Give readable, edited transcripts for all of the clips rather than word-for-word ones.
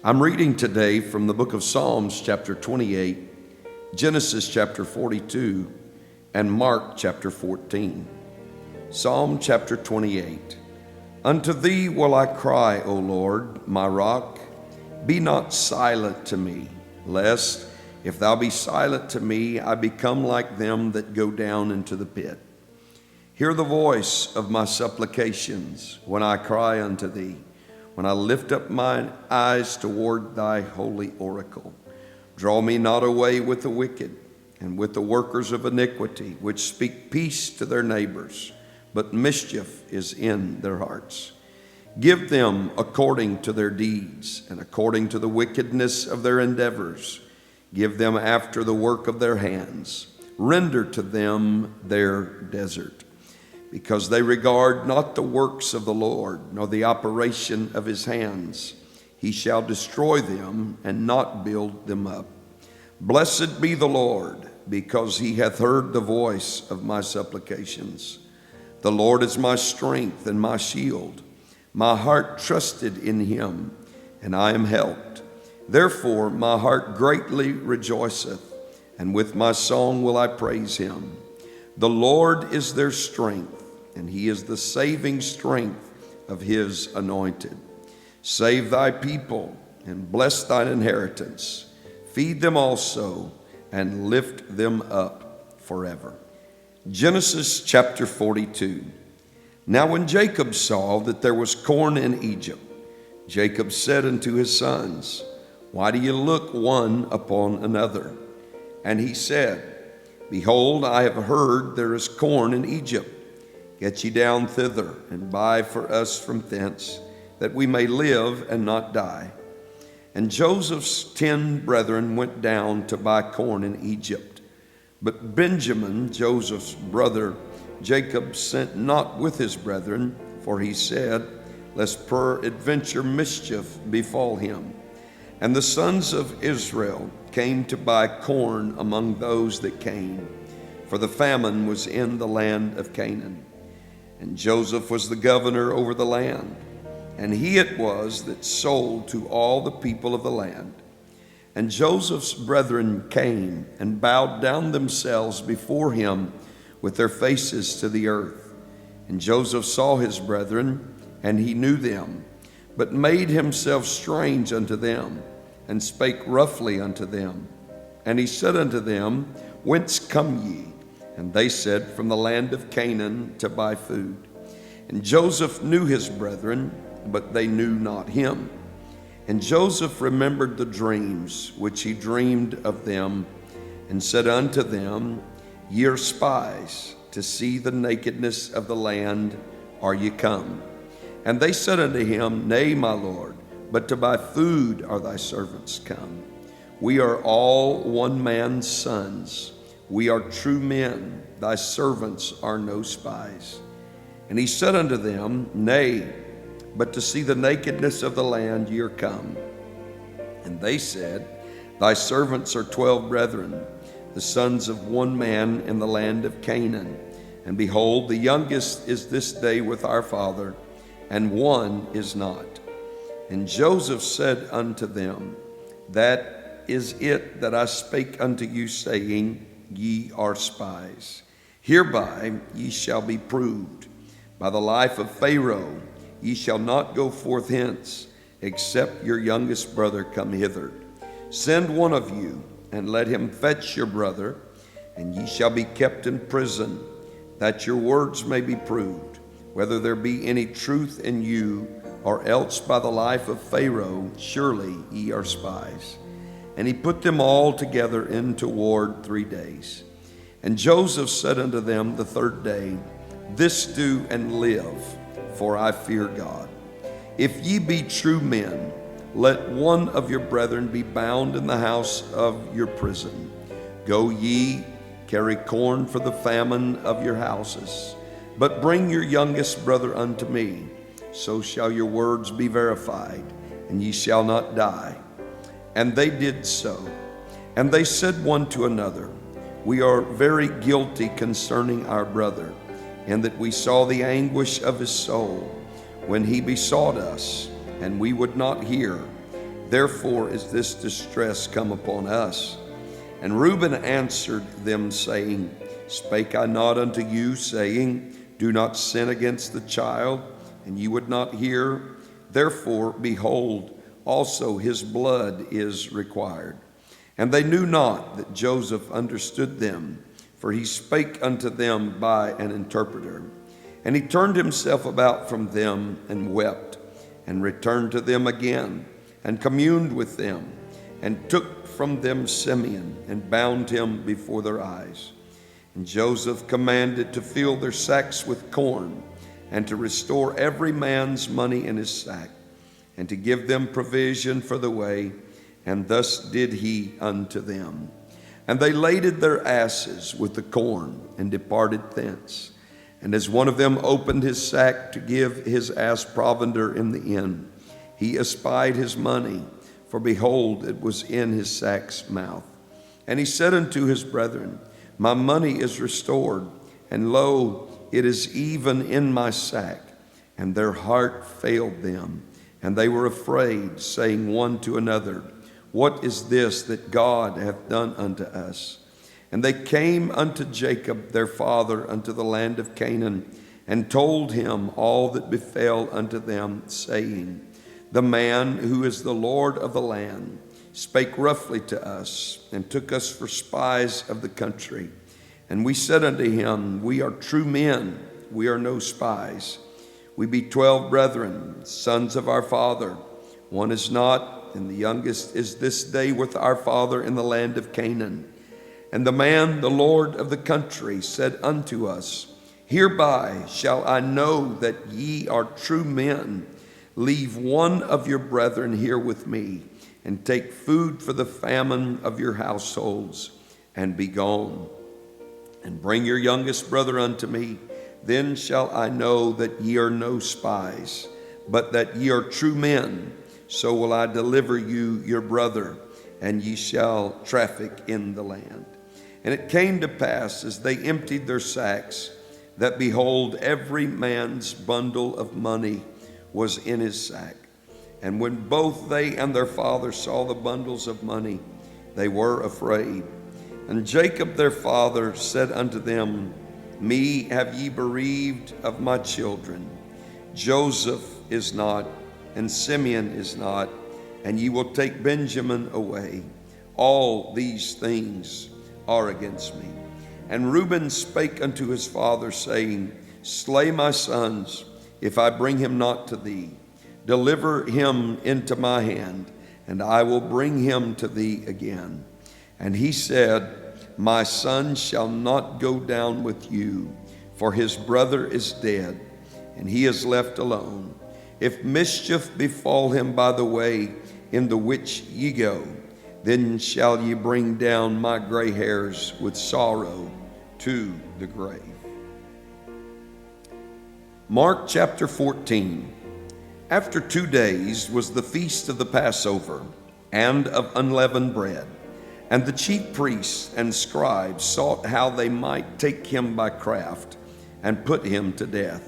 I'm reading today from the book of Psalms, chapter 28, Genesis, chapter 42, and Mark, chapter 14. Psalm, chapter 28. Unto thee will I cry, O Lord, my rock. Be not silent to me, lest, if thou be silent to me, I become like them that go down into the pit. Hear the voice of my supplications when I cry unto thee, when I lift up mine eyes toward thy holy oracle. Draw me not away with the wicked and with the workers of iniquity, which speak peace to their neighbors, but mischief is in their hearts. Give them according to their deeds and according to the wickedness of their endeavors. Give them after the work of their hands. Render to them their desert. Because they regard not the works of the Lord, nor the operation of his hands. He shall destroy them and not build them up. Blessed be the Lord, because he hath heard the voice of my supplications. The Lord is my strength and my shield. My heart trusted in him, and I am helped. Therefore my heart greatly rejoiceth, and with my song will I praise him. The Lord is their strength, and he is the saving strength of his anointed. Save thy people, and bless thine inheritance. Feed them also, and lift them up forever. Genesis chapter 42. Now when Jacob saw that there was corn in Egypt, Jacob said unto his sons, Why do you look one upon another? And he said, Behold, I have heard there is corn in Egypt. Get ye down thither, and buy for us from thence, that we may live and not die. And Joseph's 10 brethren went down to buy corn in Egypt. But Benjamin, Joseph's brother, Jacob sent not with his brethren, for he said, Lest peradventure mischief befall him. And the sons of Israel came to buy corn among those that came, for the famine was in the land of Canaan. And Joseph was the governor over the land, and he it was that sold to all the people of the land. And Joseph's brethren came and bowed down themselves before him with their faces to the earth. And Joseph saw his brethren, and he knew them, but made himself strange unto them, and spake roughly unto them. And he said unto them, Whence come ye? And they said, From the land of Canaan to buy food. And Joseph knew his brethren, but they knew not him. And Joseph remembered the dreams which he dreamed of them, and said unto them, Ye are spies, to see the nakedness of the land are ye come. And they said unto him, Nay, my lord, but to buy food are thy servants come. We are all one man's sons. We are true men, thy servants are no spies. And he said unto them, Nay, but to see the nakedness of the land ye are come. And they said, Thy servants are 12 brethren, the sons of one man in the land of Canaan. And behold, the youngest is this day with our father, and one is not. And Joseph said unto them, That is it that I spake unto you, saying, Ye are spies. Hereby ye shall be proved. By the life of Pharaoh ye shall not go forth hence, except your youngest brother come hither. Send one of you, and let him fetch your brother, and ye shall be kept in prison, that your words may be proved, whether there be any truth in you, or else by the life of Pharaoh surely ye are spies. And he put them all together into ward 3 days. And Joseph said unto them the 3rd day, This do and live, for I fear God. If ye be true men, let one of your brethren be bound in the house of your prison. Go ye, carry corn for the famine of your houses, but bring your youngest brother unto me. So shall your words be verified, and ye shall not die. And they did so. And they said one to another, We are very guilty concerning our brother, in that we saw the anguish of his soul when he besought us, and we would not hear. Therefore is this distress come upon us. And Reuben answered them, saying, Spake I not unto you, saying, Do not sin against the child? And you would not hear. Therefore, behold, also his blood is required. And they knew not that Joseph understood them, for he spake unto them by an interpreter. And he turned himself about from them and wept, and returned to them again, and communed with them, and took from them Simeon, and bound him before their eyes. And Joseph commanded to fill their sacks with corn, and to restore every man's money in his sack, and to give them provision for the way. And thus did he unto them. And they laded their asses with the corn, and departed thence. And as one of them opened his sack to give his ass provender in the inn, he espied his money, for behold, it was in his sack's mouth. And he said unto his brethren, My money is restored, and lo, it is even in my sack. And their heart failed them, and they were afraid, saying one to another, What is this that God hath done unto us? And they came unto Jacob their father unto the land of Canaan, and told him all that befell unto them, saying, The man who is the Lord of the land spake roughly to us, and took us for spies of the country. And we said unto him, We are true men, we are no spies. We be 12 brethren, sons of our father. One is not, and the youngest is this day with our father in the land of Canaan. And the man, the Lord of the country, said unto us, Hereby shall I know that ye are true men. Leave one of your brethren here with me, and take food for the famine of your households, and be gone. And bring your youngest brother unto me. Then shall I know that ye are no spies, but that ye are true men. So will I deliver you your brother, and ye shall traffic in the land. And it came to pass, as they emptied their sacks, that behold, every man's bundle of money was in his sack. And when both they and their father saw the bundles of money, they were afraid. And Jacob their father said unto them, Me have ye bereaved of my children. Joseph is not, and Simeon is not, and ye will take Benjamin away. All these things are against me. And Reuben spake unto his father, saying, Slay my sons, if I bring him not to thee. Deliver him into my hand, and I will bring him to thee again. And he said, My son shall not go down with you, for his brother is dead, and he is left alone. If mischief befall him by the way in the which ye go, then shall ye bring down my gray hairs with sorrow to the grave. Mark chapter 14. After 2 days was the feast of the Passover and of unleavened bread. And the chief priests and scribes sought how they might take him by craft and put him to death.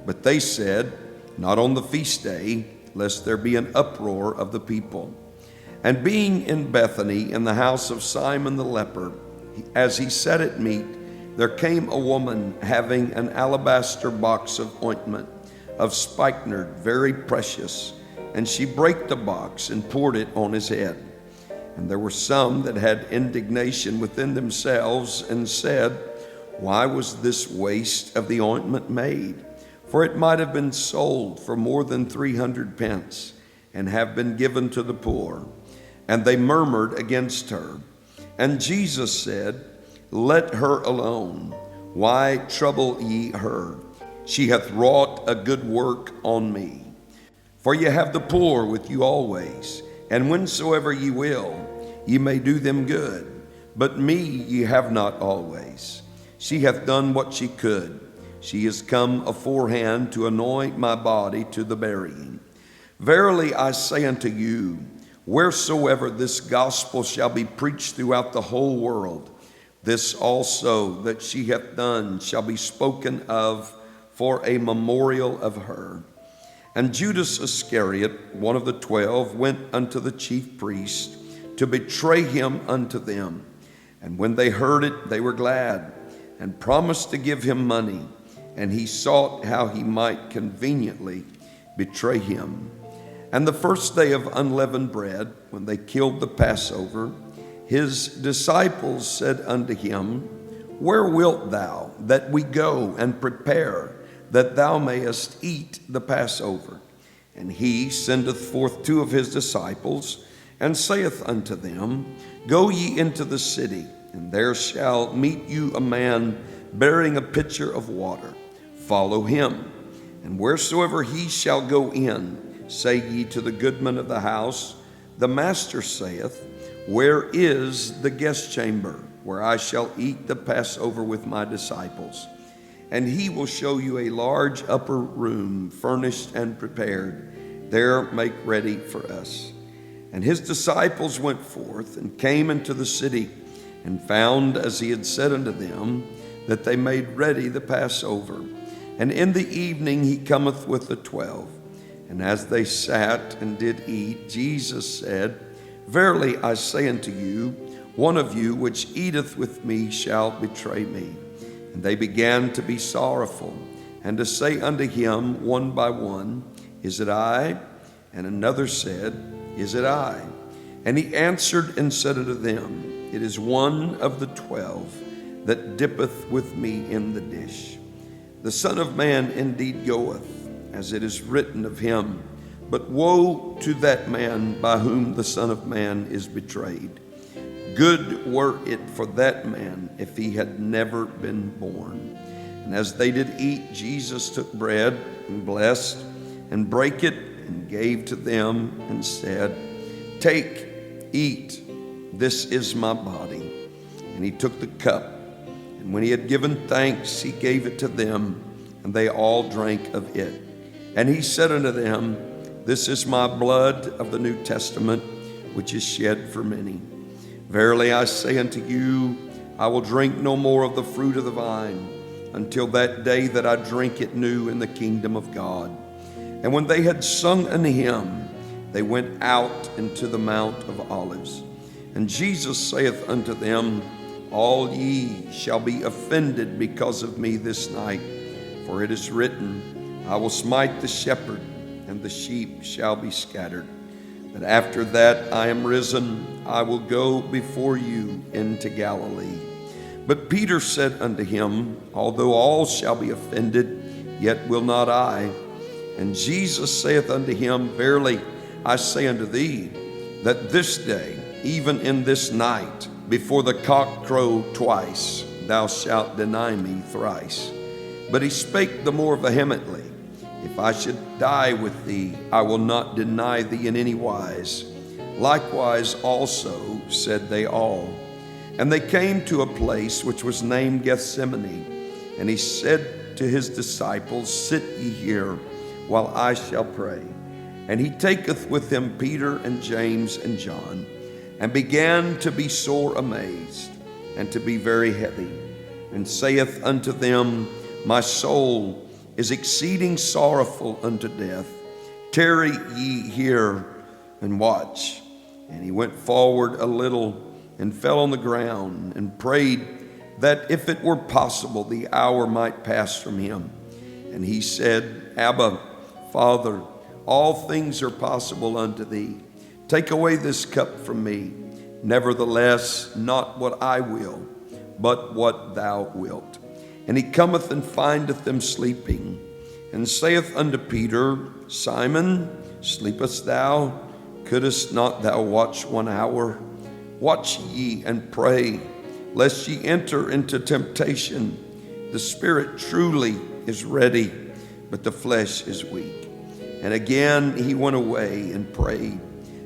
But they said, Not on the feast day, lest there be an uproar of the people. And being in Bethany, in the house of Simon the leper, as he sat at meat, there came a woman having an alabaster box of ointment of spikenard, very precious, and she brake the box and poured it on his head. And there were some that had indignation within themselves, and said, Why was this waste of the ointment made? For it might have been sold for more than 300 pence, and have been given to the poor. And they murmured against her. And Jesus said, Let her alone. Why trouble ye her? She hath wrought a good work on me. For ye have the poor with you always, and whensoever ye will, ye may do them good. But me ye have not always. She hath done what she could. She is come aforehand to anoint my body to the burying. Verily I say unto you, wheresoever this gospel shall be preached throughout the whole world, this also that she hath done shall be spoken of for a memorial of her. And Judas Iscariot, one of the 12, went unto the chief priests to betray him unto them. And when they heard it, they were glad, and promised to give him money. And he sought how he might conveniently betray him. And the first day of unleavened bread, when they killed the Passover, his disciples said unto him, Where wilt thou that we go and prepare, that thou mayest eat the Passover? And he sendeth forth 2 of his disciples, and saith unto them, Go ye into the city, and there shall meet you a man bearing a pitcher of water. Follow him. And wheresoever he shall go in, say ye to the goodman of the house, The master saith, Where is the guest chamber, where I shall eat the Passover with my disciples? And he will show you a large upper room, furnished and prepared. There make ready for us. And his disciples went forth and came into the city, and found, as he had said unto them, that they made ready the Passover. And in the evening he cometh with the 12. And as they sat and did eat, Jesus said, Verily I say unto you, one of you which eateth with me shall betray me. And they began to be sorrowful, and to say unto him one by one, Is it I? And another said, Is it I? And he answered and said unto them, It is one of the 12 that dippeth with me in the dish. The Son of Man indeed goeth, as it is written of him, but woe to that man by whom the Son of Man is betrayed. Good were it for that man if he had never been born. And as they did eat, Jesus took bread and blessed, and brake it, and gave to them, and said, Take, eat, this is my body. And he took the cup, and when he had given thanks, he gave it to them, and they all drank of it. And he said unto them, This is my blood of the New Testament, which is shed for many. Verily I say unto you, I will drink no more of the fruit of the vine, until that day that I drink it new in the kingdom of God. And when they had sung an hymn, they went out into the Mount of Olives. And Jesus saith unto them, All ye shall be offended because of me this night. For it is written, I will smite the shepherd, and the sheep shall be scattered. But after that I am risen, I will go before you into Galilee. But Peter said unto him, Although all shall be offended, yet will not I. And Jesus saith unto him, Verily I say unto thee, that this day, even in this night, before the cock crow twice, thou shalt deny me thrice. But he spake the more vehemently, If I should die with thee, I will not deny thee in any wise. Likewise also said they all. And they came to a place which was named Gethsemane. And he said to his disciples, Sit ye here, while I shall pray. And he taketh with him Peter and James and John, and began to be sore amazed, and to be very heavy, and saith unto them, My soul is exceeding sorrowful unto death. Tarry ye here and watch. And he went forward a little, and fell on the ground, and prayed that if it were possible, the hour might pass from him. And he said, Abba, Father, all things are possible unto thee. Take away this cup from me. Nevertheless, not what I will, but what thou wilt. And he cometh and findeth them sleeping, and saith unto Peter, Simon, sleepest thou? Couldest not thou watch 1 hour? Watch ye and pray, lest ye enter into temptation. The spirit truly is ready, but the flesh is weak. And again he went away and prayed,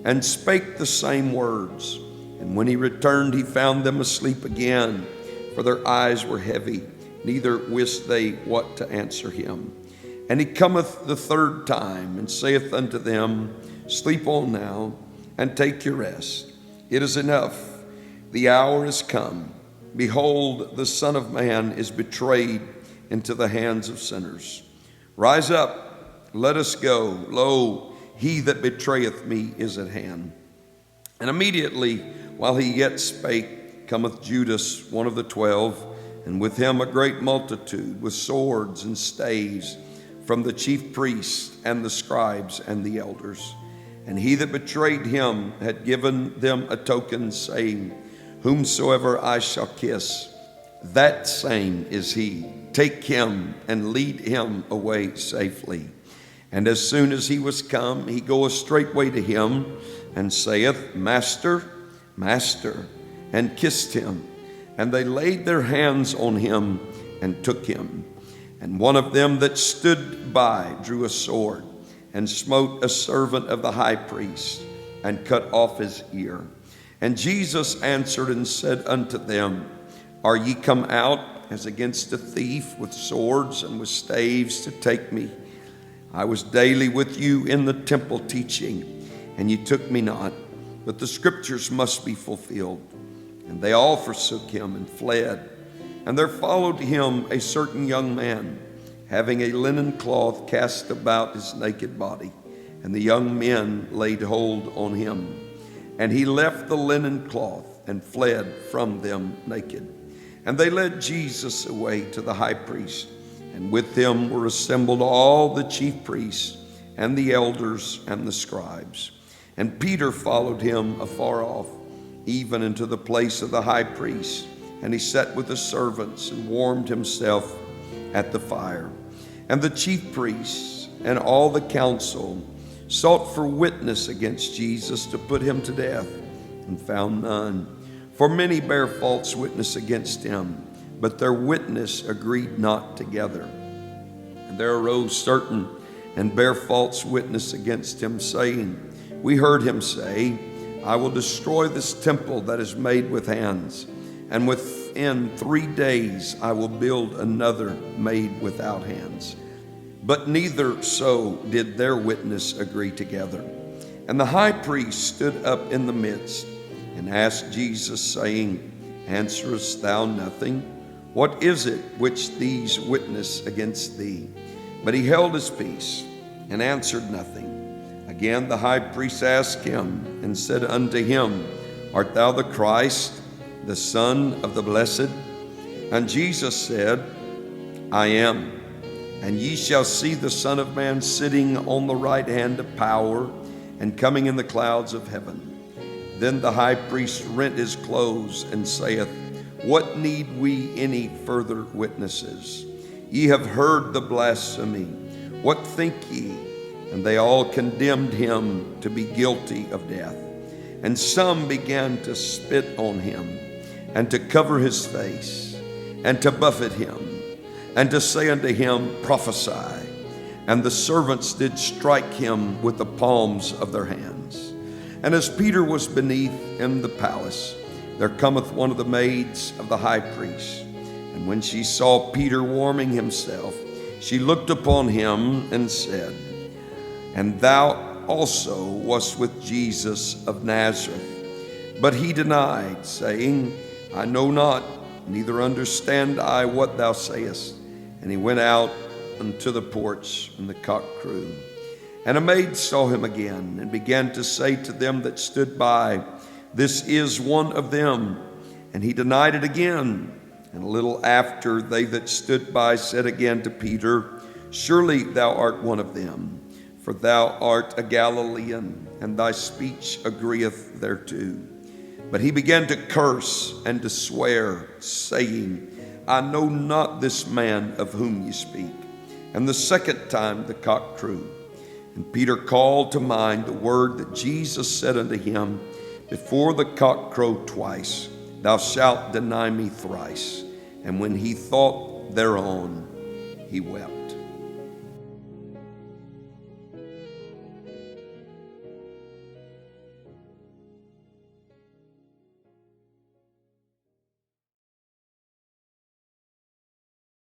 and spake the same words. And when he returned, he found them asleep again, for their eyes were heavy, neither wist they what to answer him. And he cometh the 3rd time, and saith unto them, Sleep on now, and take your rest. It is enough. The hour is come. Behold, the Son of Man is betrayed into the hands of sinners. Rise up, let us go. Lo, he that betrayeth me is at hand. And immediately, while he yet spake, cometh Judas, one of the 12, and with him a great multitude, with swords and staves, from the chief priests and the scribes and the elders. And he that betrayed him had given them a token, saying, Whomsoever I shall kiss, that same is he. Take him and lead him away safely. And as soon as he was come, he goeth straightway to him, and saith, Master, Master, and kissed him. And they laid their hands on him and took him. And one of them that stood by drew a sword, and smote a servant of the high priest, and cut off his ear. And Jesus answered and said unto them, Are ye come out as against a thief with swords and with staves to take me? I was daily with you in the temple teaching, and ye took me not, but the scriptures must be fulfilled. And they all forsook him and fled. And there followed him a certain young man, having a linen cloth cast about his naked body. And the young men laid hold on him. And he left the linen cloth and fled from them naked. And they led Jesus away to the high priest. And with them were assembled all the chief priests and the elders and the scribes. And Peter followed him afar off, even into the place of the high priest. And he sat with the servants and warmed himself at the fire. And the chief priests and all the council sought for witness against Jesus to put him to death, and found none. For many bare false witness against him, but their witness agreed not together. And there arose certain and bare false witness against him, saying, We heard him say, I will destroy this temple that is made with hands, and within 3 days I will build another made without hands. But neither so did their witness agree together. And the high priest stood up in the midst and asked Jesus, saying, Answerest thou nothing? What is it which these witness against thee? But he held his peace and answered nothing. Again the high priest asked him and said unto him, Art thou the Christ, the Son of the Blessed? And Jesus said, I am. And ye shall see the Son of Man sitting on the right hand of power, and coming in the clouds of heaven. Then the high priest rent his clothes, and saith, What need we any further witnesses? Ye have heard the blasphemy. What think ye? And they all condemned him to be guilty of death. And some began to spit on him, and to cover his face, and to buffet him, and to say unto him, Prophesy. And the servants did strike him with the palms of their hands. And as Peter was beneath in the palace, there cometh one of the maids of the high priest. And when she saw Peter warming himself, she looked upon him and said, And thou also wast with Jesus of Nazareth. But he denied, saying, I know not, neither understand I what thou sayest. And he went out unto the porch, and the cock crew. And a maid saw him again, and began to say to them that stood by, This is one of them. And he denied it again. And a little after, they that stood by said again to Peter, Surely thou art one of them, for thou art a Galilean, and thy speech agreeth thereto. But he began to curse and to swear, saying, I know not this man of whom ye speak. And the second time the cock crew. And Peter called to mind the word that Jesus said unto him, Before the cock crow twice, thou shalt deny me thrice. And when he thought thereon, he wept.